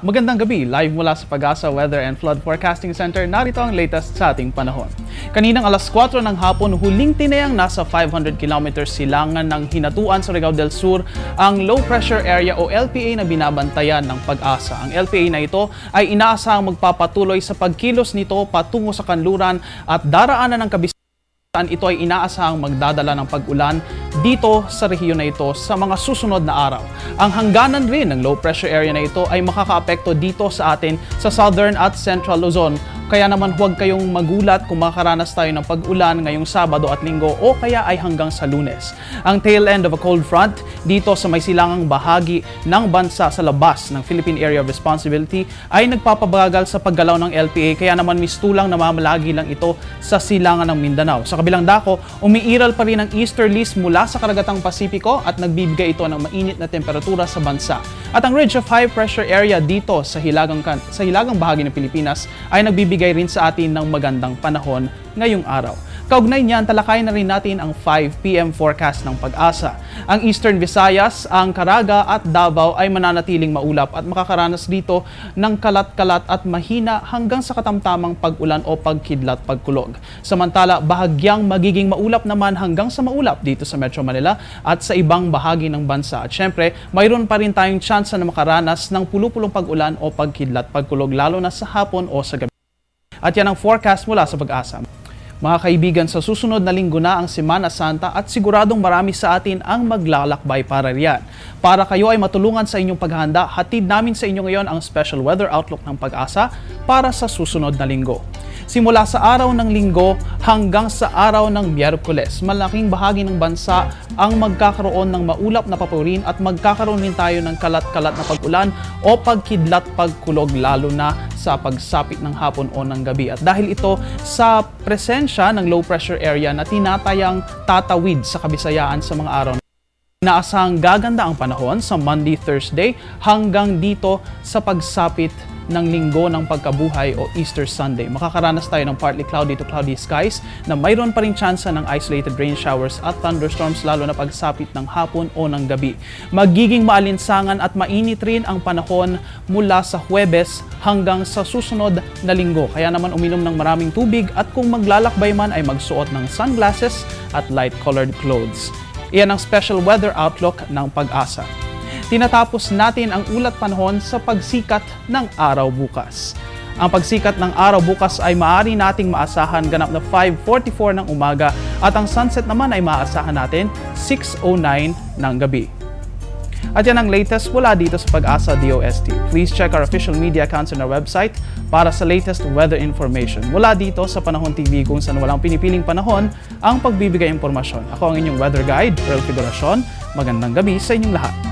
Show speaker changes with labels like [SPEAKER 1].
[SPEAKER 1] Magandang gabi, live mula sa Pag-asa Weather and Flood Forecasting Center, narito ang latest sa ating panahon. Kaninang alas 4 ng hapon, huling tinayang nasa 500 kilometers silangan ng Hinatuan, Surigao del Sur, ang low pressure area o LPA na binabantayan ng Pag-asa. Ang LPA na ito ay inaasahang magpapatuloy sa pagkilos nito patungo sa kanluran at daraanan ng kabisaan. Ito ay inaasahang magdadala ng pag-ulan dito sa rehiyon na ito sa mga susunod na araw. Ang hangganan rin ng low pressure area na ito ay makakaapekto dito sa atin sa Southern at Central Luzon. Kaya naman huwag kayong magulat kung makaranas tayo ng pag-ulan ngayong Sabado at Linggo o kaya ay hanggang sa Lunes. Ang tail end of a cold front dito sa may silangang bahagi ng bansa sa labas ng Philippine Area of Responsibility ay nagpapabagal sa paggalaw ng LPA, kaya naman mistulang namamalagi lang ito sa silangan ng Mindanao. Sa kabilang dako, umiiral pa rin ang easterlies mula sa karagatang Pasipiko at nagbibigay ito ng mainit na temperatura sa bansa. At ang ridge of high pressure area dito sa hilagang bahagi ng Pilipinas ay nagbibigay rin sa atin ng magandang panahon ngayong araw. Kaugnay niyan, talakayin na rin natin ang 5 p.m. forecast ng Pag-asa. Ang Eastern Visayas, ang Caraga at Davao ay mananatiling maulap at makakaranas dito ng kalat-kalat at mahina hanggang sa katamtamang pag-ulan o pagkidlat-pagkulog. Samantala, bahagyang magiging maulap naman hanggang sa maulap dito sa Metro Manila at sa ibang bahagi ng bansa. At syempre, mayroon pa rin tayong tsansa na makaranas ng pulupulong pag-ulan o pagkidlat-pagkulog lalo na sa hapon o sa gabi. At yan ang forecast mula sa Pag-asa. Mga kaibigan, sa susunod na linggo na ang Semana Santa at siguradong marami sa atin ang maglalakbay para riyan. Para kayo ay matulungan sa inyong paghahanda, hatid namin sa inyo ngayon ang special weather outlook ng Pag-asa para sa susunod na linggo. Simula sa araw ng Linggo hanggang sa araw ng Miyerkules, malaking bahagi ng bansa ang magkakaroon ng maulap na papurin at magkakaroon din tayo ng kalat-kalat na pag-ulan o pagkidlat-pagkulog lalo na sa pagsapit ng hapon o ng gabi. At dahil ito sa presensya ng low pressure area na tinatayang tatawid sa Kabisayaan sa mga araw, inaasahang gaganda ang panahon sa Monday, Thursday hanggang dito sa pagsapit ng Linggo ng Pagkabuhay o Easter Sunday. Makakaranas tayo ng partly cloudy to cloudy skies na mayroon pa rin tsansa ng isolated rain showers at thunderstorms lalo na pagsapit ng hapon o ng gabi. Magiging maalinsangan at mainit rin ang panahon mula sa Huwebes hanggang sa susunod na Linggo. Kaya naman uminom ng maraming tubig at kung maglalakbay man ay magsuot ng sunglasses at light-colored clothes. Iyan ang special weather outlook ng Pag-asa. Tinatapos natin ang ulat panahon sa pagsikat ng araw bukas. Ang pagsikat ng araw bukas ay maaari nating maasahan ganap na 5:44 ng umaga at ang sunset naman ay maaasahan natin 6:09 ng gabi. At yan ang latest mula dito sa Pag-asa DOST. Please check our official media accounts on our website para sa latest weather information. Mula dito sa Panahon TV kung saan walang pinipiling panahon ang pagbibigay impormasyon. Ako ang inyong weather guide, Earl Figuracion. Magandang gabi sa inyong lahat.